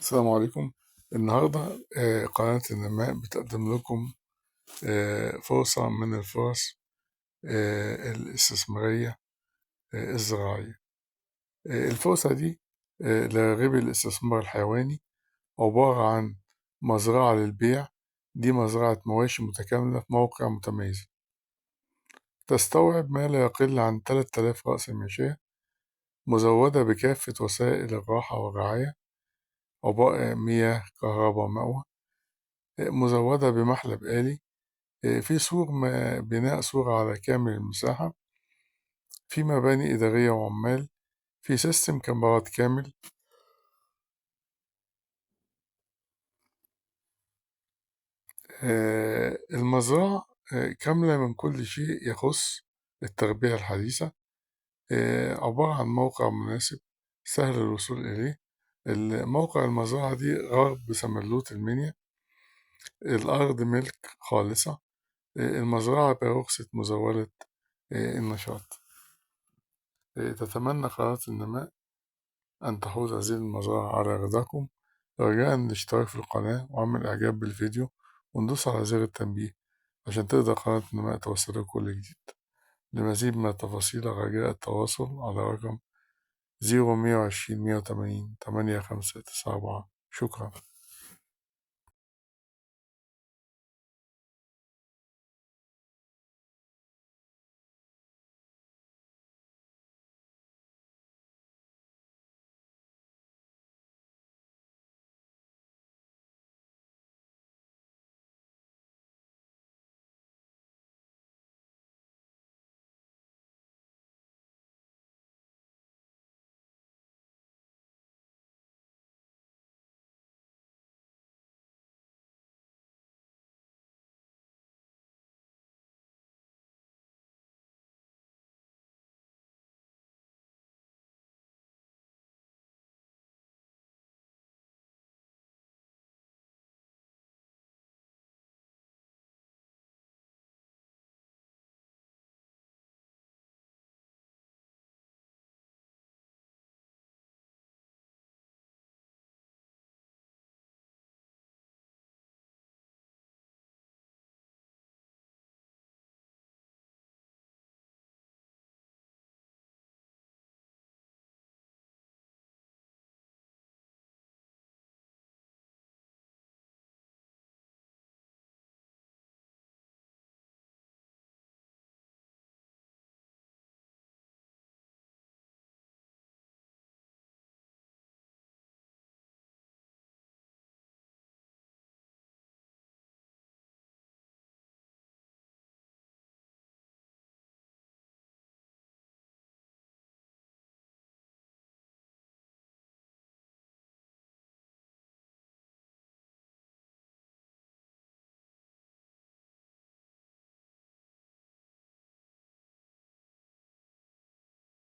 السلام عليكم. النهاردة قناة النماء بتقدم لكم فرصة من الفرص الاستثمارية الزراعية. الفرصة دي لراغبي الاستثمار الحيواني عبارة عن مزرعة للبيع. دي مزرعة مواشي متكاملة في موقع متميز، تستوعب ما لا يقل عن 3000 رأس ماشية، مزودة بكافة وسائل الراحة والرعاية، عباءة مياه كهرباء مأوى، مزودة بمحلب آلي، في بناء سور على كامل المساحة، في مباني إدارية وعمال، في سيستم كاميرات كامل. المزرعة كاملة من كل شيء يخص التربية الحديثة، عبارة عن موقع مناسب سهل الوصول إليه. موقع المزرعة دي غرب سملوت المنيا، الأرض ملك خالصة، المزرعة برخصة مزاولة النشاط. تتمنى قناة النماء أن تحوز هذه المزرعة على رضاكم. رجاء الاشتراك في القناة وعمل إعجاب بالفيديو وندوس على زر التنبيه عشان تقدر قناة النماء توصلك كل جديد. لمزيد من التفاصيل رجاء التواصل على رقم 0120 180 8594. شكرا.